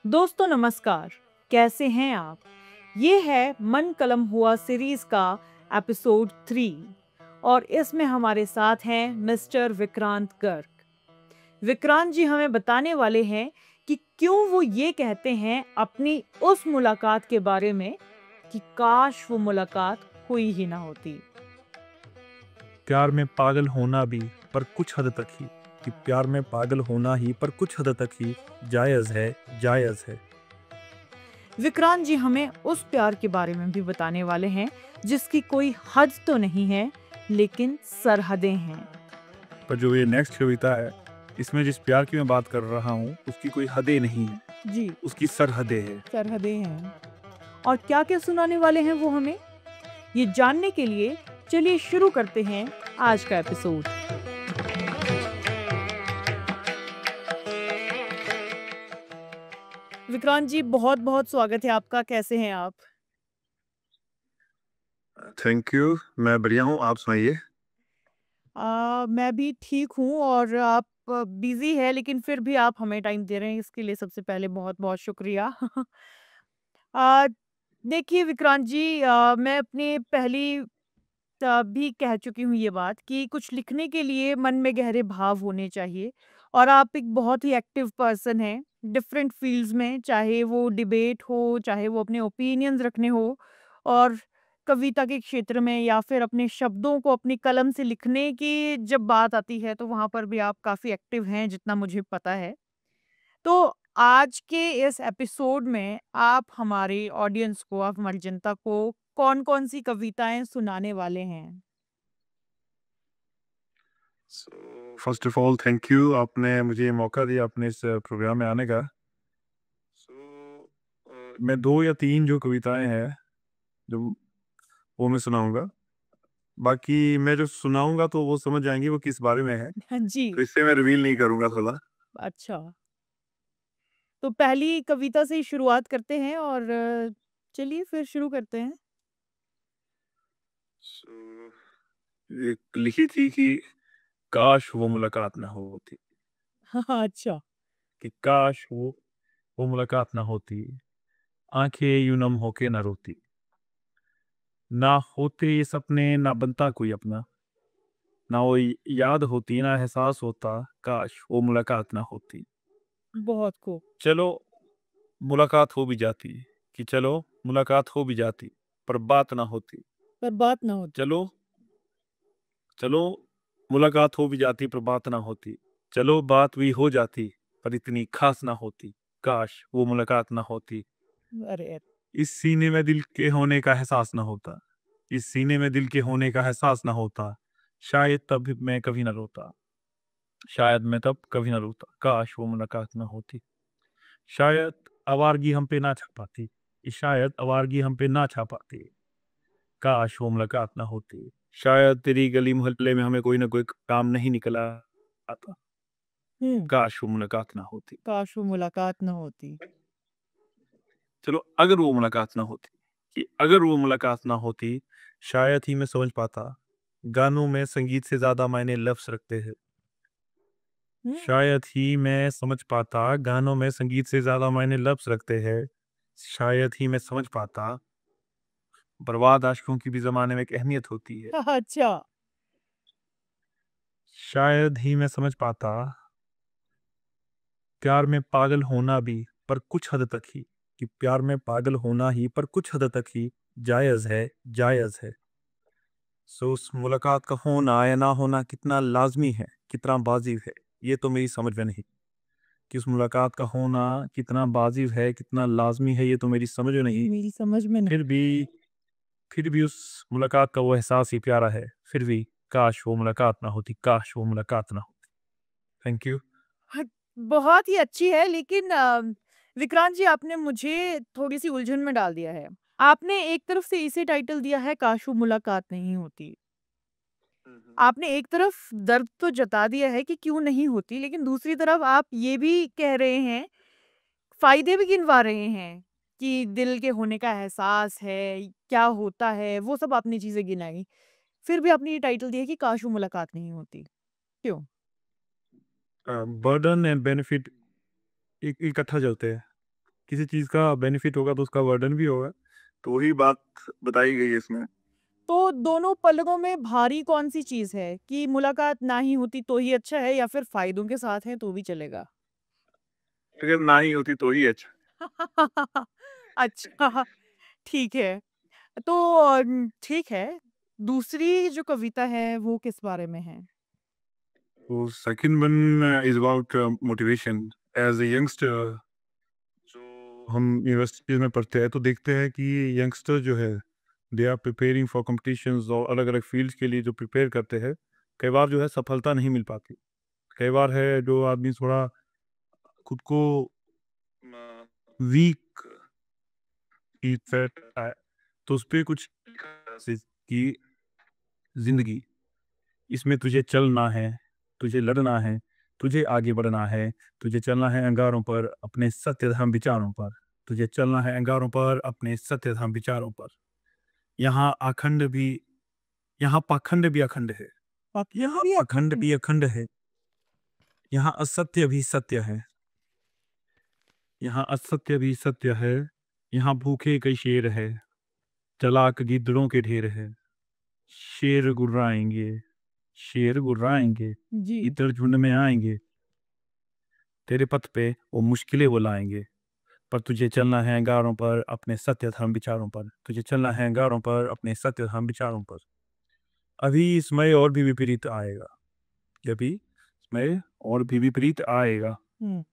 दोस्तों नमस्कार, कैसे हैं आप? ये है मन कलम हुआ सीरीज का एपिसोड 3 और इसमें हमारे साथ हैं मिस्टर विक्रांत गर्ग। विक्रांत जी हमें बताने वाले हैं कि क्यों वो ये कहते हैं अपनी उस मुलाकात के बारे में कि काश वो मुलाकात हुई ही ना होती। प्यार में पागल होना भी पर कुछ हद तक ही कि प्यार में पागल होना ही पर कुछ हद तक ही जायज़ है। जायज़ है। विक्रांत जी हमें उस प्यार के बारे में भी बताने वाले हैं जिसकी कोई हद तो नहीं है, लेकिन सरहदें हैं। पर जो ये नेक्स्ट कविता है, इसमें जिस प्यार की मैं बात कर रहा हूँ उसकी कोई हदें नहीं है, जी, उसकी सरहदें हैं। सरहदें हैं। और क्या-क्या सुनाने वाले हैं वो हमें? ये जानने के लिए चलिए शुरू करते हैं आज का एपिसोड। विक्रांत जी बहुत-बहुत स्वागत है आपका, कैसे हैं आप? Thank you. मैं बढ़िया हूँ, आप सुनाइए। मैं भी ठीक हूँ और आप बिज़ी हैं लेकिन फिर भी आप हमें टाइम दे रहे हैं, इसके लिए सबसे पहले बहुत-बहुत शुक्रिया। अ, देखिए विक्रांत जी, मैं अपनी पहली भी कह चुकी हूँ ये बात कि कुछ लिखने के लिए मन में गहरे भाव होने चाहिए और आप एक बहुत ही एक्टिव पर्सन हैं डिफरेंट फील्ड्स में, चाहे वो डिबेट हो, चाहे वो अपने ओपिनियंस रखने हो और कविता के क्षेत्र में या फिर अपने शब्दों को अपनी कलम से लिखने की जब बात आती है तो वहाँ पर भी आप काफ़ी एक्टिव हैं जितना मुझे पता है। तो आज के इस एपिसोड में आप हमारी ऑडियंस को, आप हमारी जनता को कौन-कौन सी कविताएँ सुनाने वाले हैं? First of all thank you, आपने मुझे ये मौका दिया अपने इस प्रोग्राम में आने का। मैं 2 या 3 जो कविताएँ हैं, जो वो मैं सुनाऊँगा। बाकी मैं जो सुनाऊँगा तो वो समझ जाएँगे वो किस बारे में है। हाँ जी, तो इससे मैं रिवील नहीं करूँगा थोड़ा। अच्छा। तो पहली कविता से ही शुरुआत करते हैं और चलिए फिर शुरू करते हैं। सो एक लिखी थी कि काश वो मुलाकात ना होती, हाँ, हाँ, अच्छा। कि काश वो मुलाकात ना होती, आंखें यूं नम होके ना रोती, ना होते ये सपने ना बनता कोई अपना, ना वो याद होती ना एहसास होता, काश वो मुलाकात ना होती। बहुत खूब। चलो मुलाकात हो भी जाती, कि चलो मुलाकात हो भी जाती, पर बात ना होती। पर बात ना होती। चलो चलो मुलाकात हो भी जाती पर बात ना होती। चलो बात भी हो जाती पर इतनी खास ना होती। काश वो मुलाकात ना होती। अरे! इस सीने में दिल के होने का एहसास ना होता। इस सीने में दिल के होने का एहसास ना होता। शायद तब मैं कभी ना रोता। शायद मैं तब कभी ना रोता। काश वो मुलाकात ना होती। शायद आवारगी हम पे ना छा पाती। शायद आवारगी हम पे ना छा पाती। काश वो मुलाकात ना होती। शायद तेरी गली मोहल्ले में हमें कोई ना कोई काम नहीं निकला आता। हुँ, काश वो मुलाकात ना होती। काश वो मुलाकात ना होती। चलो अगर वो मुलाकात ना होती, कि अगर वो मुलाकात ना होती, शायद ही मैं समझ पाता, गानों में संगीत से ज़्यादा मायने लफ्ज़ रखते हैं। हुँ, शायद ही मैं समझ पाता, गानों में संगीत से ज़्यादा मायने लफ्ज़ रखते हैं। शायद ही मैं समझ पाता, बर्बाद आशिकों की भी ज़माने में एक अहमियत होती है। अच्छा। शायद ही मैं समझ पाता, प्यार में पागल होना भी पर कुछ हद तक ही, कि प्यार में पागल होना ही पर कुछ हद तक ही जायज़ है। जायज़ है। सो उस मुलाकात का होना या ना होना कितना लाज़मी है, कितना वाजिब है, ये तो मेरी समझ में नहीं। कि उस मुलाकात का होना कितना वाजिब है, कितना लाज़मी है, ये तो मेरी समझ में नहीं। मेरी समझ में नहीं। फिर भी फिर भी उस मुलाकात का वो एहसास ही प्यारा है। फिर भी काश वो मुलाकात ना होती, काश वो मुलाकात ना होती। Thank you. हाँ, बहुत ही अच्छी है लेकिन विक्रांत जी आपने मुझे थोड़ी-सी उलझन में डाल दिया है। आपने एक तरफ से इसे टाइटल दिया है काश वो मुलाकात नहीं होती। आपने एक तरफ दर्द तो जता दिया है कि क्यों नहीं होती, लेकिन दूसरी तरफ आप ये भी कह रहे हैं, फ़ायदे भी गिनवा रहे हैं कि दिल के होने का एहसास है, क्या होता है, वो सब आपने चीज़ें गिनाई। फिर भी आपने ये टाइटल दिया कि काश वो मुलाकात नहीं होती। क्यों? बर्डन एंड बेनिफिट इकट्ठा चलते हैं। किसी चीज़ का बेनिफिट होगा तो उसका बर्डन भी होगा। तो वही बात बताई गई है इसमें। तो दोनों पलकों में भारी कौन-सी चीज़ है कि मुलाकात ना ही होती तो ही अच्छा है या फिर फ़ायदों के साथ है तो भी चलेगा? अगर ना ही होती तो ही अच्छा। अच्छा, ठीक है। तो ठीक है, दूसरी जो कविता है वो किस बारे में है? तो second one is about motivation as a youngster. जो हम यूनिवर्सिटी में पढ़ते हैं तो देखते हैं कि यंगस्टर जो है they are preparing for competitions और अलग-अलग फ़ील्ड्स के लिए जो प्रिपेयर करते हैं, कई बार जो है सफलता नहीं मिल पाती। कई बार है जो आदमी थोड़ा खुद को वीक फील करता है, तो उसपे कुछ कि ज़िंदगी इसमें तुझे चलना है, तुझे लड़ना है, तुझे आगे बढ़ना है, तुझे चलना है अंगारों पर अपने सत्य धर्म विचारों पर, तुझे चलना है अंगारों पर अपने सत्य धर्म विचारों पर। यहाँ अखंड भी यहाँ पाखंड भी अखंड है। यहाँ अखंड भी अखंड है। यहाँ असत्य भी सत्य है। यहाँ असत्य भी सत्य है। यहाँ भूखे कई शेर है। चालाक गिद्धड़ों के ढेर है। शेर गुर्राएंगे, शेर गुर्राएंगे, जी। गिद्दड़ झुंड में आएंगे। तेरे पथ पे वो मुश्किलें वो लाएंगे, पर तुझे चलना है अंगारों पर अपने सत्य धर्म विचारों पर, तुझे चलना है अंगारों पर अपने सत्य धर्म विचारों पर। अभी समय और भी विपरीत आएगा, अभी समय और भी विपरीत आएगा। हुँ।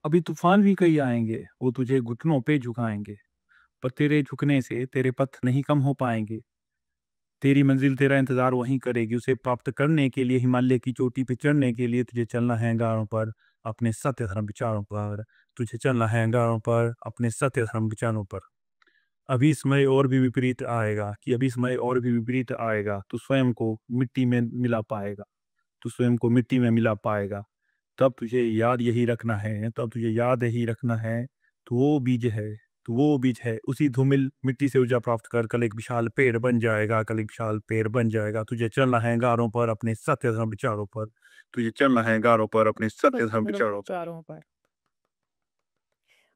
अभी तूफान भी कई आएंगे, वो तुझे घुटनों पे झुकाएंगे, पर तेरे झुकने से तेरे पथ नहीं कम हो पाएंगे। तेरी मंजिल तेरा इंतजार वहीं करेगी, उसे प्राप्त करने के लिए हिमालय की चोटी पे चढ़ने के लिए तुझे चलना है अंगारों पर अपने सत्य धर्म विचारों पर, तुझे चलना है अंगारों पर अपने सत्य धर्म विचारों पर। अभी समय और भी विपरीत आएगा कि अभी समय और भी विपरीत आएगा, तू स्वयं को मिट्टी में मिला पाएगा, तू स्वयं को मिट्टी में मिला पाएगा। तब तुझे याद यही रखना है, तब तुझे याद यही रखना है, तो वो बीज है, तो वो बीज है, उसी धूमिल मिट्टी से ऊर्जा प्राप्त कर कल एक विशाल पेड़ बन जाएगा, कल एक विशाल पेड़ बन जाएगा। तुझे चलना है गारों पर अपने सत्य धर्म विचारों पर, तुझे चलना है गारों पर अपने सत्य धर्म विचारों पर। चारों पर।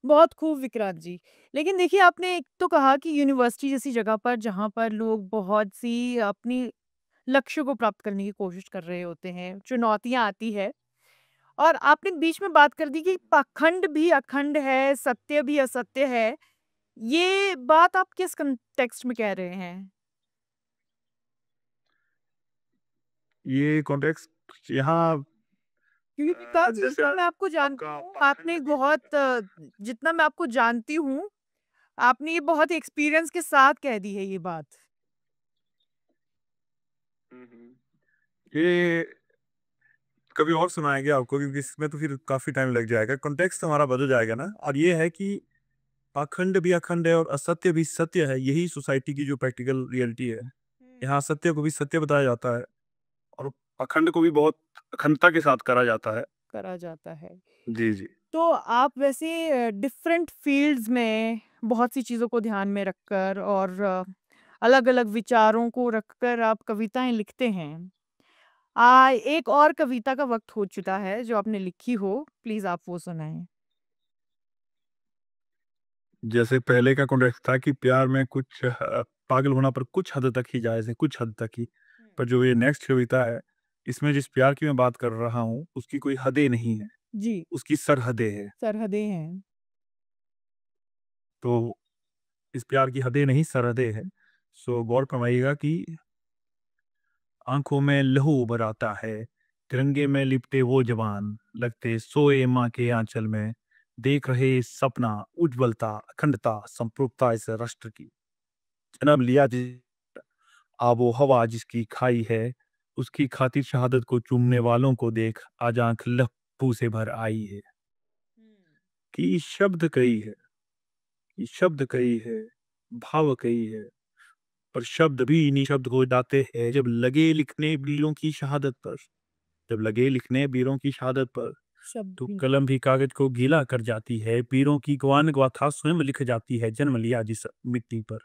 बहुत खूब विक्रांत जी। लेकिन देखिए आपने एक तो कहा कि यूनिवर्सिटी जैसी जगह पर जहाँ पर लोग बहुत सी अपनी लक्ष्य को प्राप्त करने की कोशिश कर रहे होते हैं, चुनौतियाँ आती है और आपने बीच में बात कर दी कि पाखंड भी अखंड है, सत्य भी असत्य है। ये बात आप किस कॉन्टेक्स्ट में कह रहे हैं? ये कॉन्टेक्स्ट यहाँ क्योंकि विकास जी जैसे जितना मैं आपको जानती आपका हूँ, आपने पाखंड भी बहुत जितना मैं आपको जानती हूँ, आपने ये बहुत एक्सपीरियंस के साथ कह दी है ये बात। ये कभी और सुनाएंगे आपको क्योंकि इसमें तो फिर काफी टाइम लग जाएगा, कॉन्टेक्स्ट हमारा बदल जाएगा ना। और ये है कि पाखंड भी अखंड है और असत्य भी सत्य है, यही सोसाइटी की जो प्रैक्टिकल रियलिटी है। हुँ। यहाँ सत्य को भी सत्य बताया जाता है और अखंड को भी बहुत अखंडता के साथ करा जाता है। करा जाता है। जी जी। तो आप वैसे डिफरेंट फ़ील्ड्स में बहुत सी चीज़ों को ध्यान में रखकर और अलग-अलग विचारों को रखकर आप कविताएँ लिखते हैं। एक और कविता का वक़्त हो चुका है जो आपने लिखी हो, प्लीज़ आप वो सुनाएँ। जैसे पहले का कॉन्टेक्स्ट था कि प्यार में कुछ पागल होना पर कुछ हद तक ही जायज़ है, कुछ हद तक ही। हुँ। पर जो ये नेक्स्ट कविता है, इसमें जिस प्यार की मैं बात कर रहा हूँ, उसकी कोई हदें नहीं है, जी, उसकी सरहदें हैं। सरहदें हैं। तो इस प्यार की हदें नहीं, सरहदें हैं। सो गौर फरमाइएगा कि आँखों में लहू उभर आता है, तिरंगे में लिपटे वो जवान, लगते सोए माँ के आँचल में, देख रहे सपना, उज्ज्वलता, अखंडता, संपृक्तता इस राष्ट्र की। जन्म लिया आबो-हवा जिसकी खाई है, उसकी खातिर शहादत को चूमने वालों को देख, आज आँख लहू से भर आई है। हुँ। कि शब्द कई है, कि शब्द कई है, भाव कई है, पर शब्द भी निःशब्द हो जाते हैं जब लगे लिखने वीरों की शहादत पर। जब लगे लिखने वीरों की शहादत पर, शब्द तो भी कलम भी कागज को गीला कर जाती है, वीरों की गवान गाथा स्वयं लिख जाती है, जन्म लिया जिस मिट्टी पर।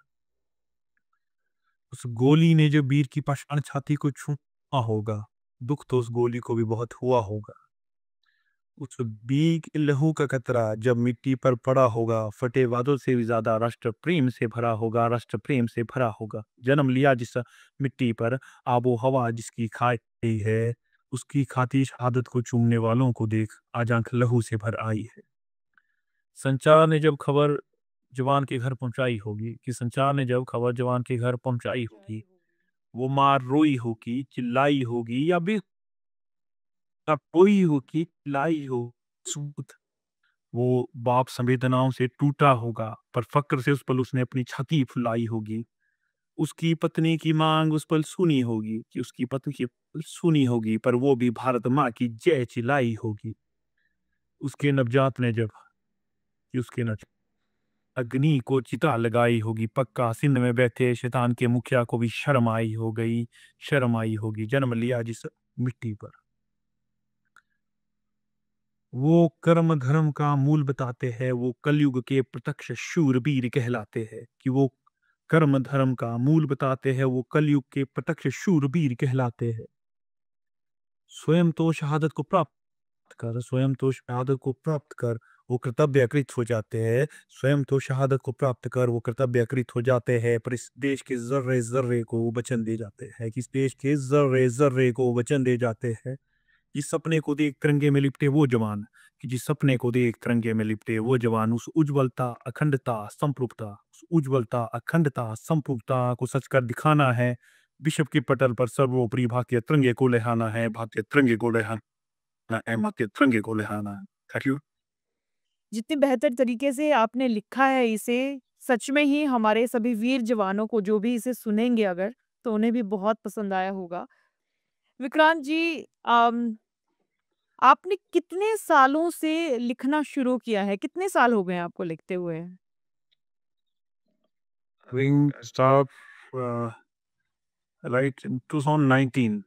उस गोली ने जो वीर की पाषाण छाती को छुआ होगा, दुख तो उस गोली को भी बहुत हुआ होगा। उस भीग लहू का कतरा जब मिट्टी पर पड़ा होगा, फटे वादों से भी ज्यादा राष्ट्र प्रेम से भरा होगा, राष्ट्र प्रेम से भरा होगा। जन्म लिया जिस मिट्टी पर, आबो हवा जिसकी खाई है, उसकी खाती शहादत को चूमने वालों को देख आज आंख लहू से भर आई है। संचार ने जब खबर जवान के घर पहुंचाई होगी, कि संचार ने जब खबर जवान के घर पहुंचाई होगी, वो मार रोई होगी, चिल्लाई होगी, या भी अब रोई होगी, चिल्लाई हो, सूत वो बाप संवेदनाओं से टूटा होगा, पर फक्र से उस पल उसने अपनी छाती फुलाई होगी। उसकी पत्नी की मांग उस पल सुनी होगी, कि उसकी पत्नी की सुनी होगी, पर वो भी भारत माँ की जय चिल्लाई होगी। उसके नवजात ने जब, कि उसके नव अग्नि को चिता लगाई होगी, पक्का सिंध में बैठे शैतान के मुखिया को भी शर्म आई हो गई, शर्म आई होगी। जन्म लिया जिस मिट्टी पर, वो कर्म धर्म का मूल बताते हैं, वो कलयुग के प्रत्यक्ष शूरवीर कहलाते हैं। कि वो कर्म धर्म का मूल बताते हैं, वो कलयुग के प्रत्यक्ष शूरवीर कहलाते हैं। स्वयं तो शहादत को प्राप्त कर, स्वयं तो शहादत को प्राप्त कर वो कर्तव्यकृत हो जाते हैं। स्वयं तो शहादत को प्राप्त कर वो कर्तव्यकृत हो जाते हैं, पर इस देश के जर्रे जर्रे को वो वचन दे जाते हैं, कि इस देश के जर्रे जर्रे को वो वचन दे जाते हैं। जिस सपने को देख तिरंगे में लिपटे वो जवान, कि जिस सपने को देख तिरंगे में लिपटे वो जवान, उस उज्ज्वलता अखंडता संपृक्तता, उस उज्ज्वलता अखंडता संपृक्तता को सच कर दिखाना है। विश्व के पटल पर सर्वोपरि भारतीय तिरंगे को लहराना है, भारतीय तिरंगे को लहराना है, भारतीय तिरंगे को लहराना है। Thank you. जितने बेहतर तरीके से आपने लिखा है इसे, सच में ही हमारे सभी वीर जवानों को जो भी इसे सुनेंगे अगर, तो उन्हें भी बहुत पसंद आया होगा। विक्रांत जी, आपने कितने सालों से लिखना शुरू किया है? कितने साल हो गए हैं आपको लिखते हुए? Having start right in 2019,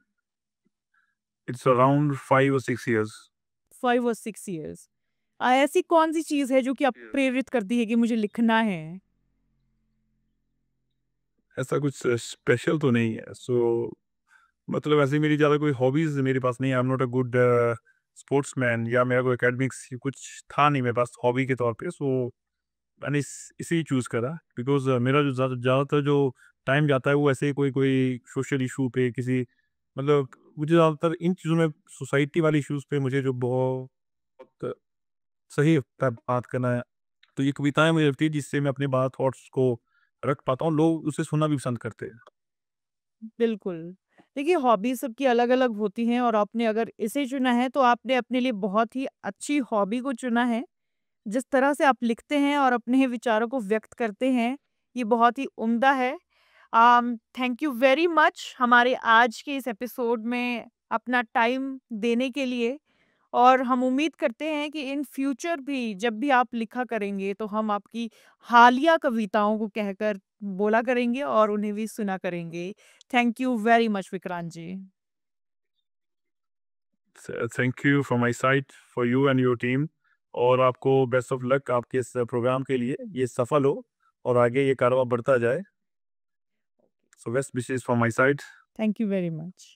it's around 5 or 6 years. 5 और 6 इयर्स। ऐसी कौन-सी चीज़ है जो कि आपको Yes. प्रेरित करती है कि मुझे लिखना है? ऐसा कुछ स्पेशल तो नहीं है। मतलब ऐसे मेरी ज़्यादा कोई हॉबीज़ मेरे पास नहीं है। I am not a good sportsman, या मेरा कोई एकेडमिक्स कुछ था नहीं मेरे पास हॉबी के तौर पे। मैंने इसे ही चूज़ करा, बिकॉज़ मेरा जो ज़्यादातर जो टाइम जाता है वो ऐसे ही कोई कोई सोशल इशू पे, किसी मतलब मुझे ज़्यादातर इन चीज़ों में, सोसाइटी वाले इश्यूज़ पे मुझे जो बहुत सही लगता है बात करना है। तो ये कविताएँ मुझे लगती है जिससे मैं अपने बात थॉट्स को रख पाता हूँ, लोग उसे सुनना भी पसंद करते हैं। बिल्कुल। देखिए, हॉबी सबकी अलग-अलग होती हैं और आपने अगर इसे चुना है तो आपने अपने लिए बहुत ही अच्छी हॉबी को चुना है। जिस तरह से आप लिखते हैं और अपने विचारों को व्यक्त करते हैं, ये बहुत ही उम्दा है। थैंक यू वेरी मच हमारे आज के इस एपिसोड में अपना टाइम देने के लिए, और हम उम्मीद करते हैं कि इन फ्यूचर भी जब भी आप लिखा करेंगे, तो हम आपकी हालिया कविताओं को कहकर बोला करेंगे और उन्हें भी सुना करेंगे। Thank you very much Vikrant ji. Thank you from my side for you and your team, और आपको बेस्ट ऑफ लक आपके इस प्रोग्राम के लिए। ये सफल हो और आगे ये कारवां बढ़ता जाए। So best wishes from my side. Thank you very much.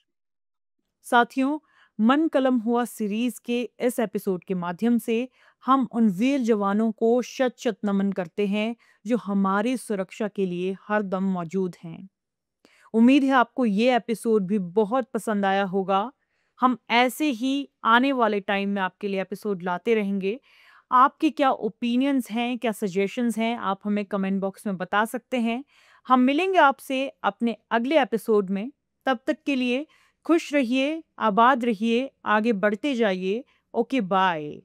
साथियों, मन कलम हुआ सीरीज के इस एपिसोड के माध्यम से हम उन वीर जवानों को शत शत नमन करते हैं जो हमारी सुरक्षा के लिए हर दम मौजूद हैं। उम्मीद है आपको ये एपिसोड भी बहुत पसंद आया होगा। हम ऐसे ही आने वाले टाइम में आपके लिए एपिसोड लाते रहेंगे। आपके क्या ओपिनियंस हैं, क्या सजेशंस हैं, आप हमें कमेंट बॉक्स में बता सकते हैं। हम मिलेंगे आपसे अपने अगले एपिसोड में। तब तक के लिए खुश रहिए, आबाद रहिए, आगे बढ़ते जाइए। Okay, bye.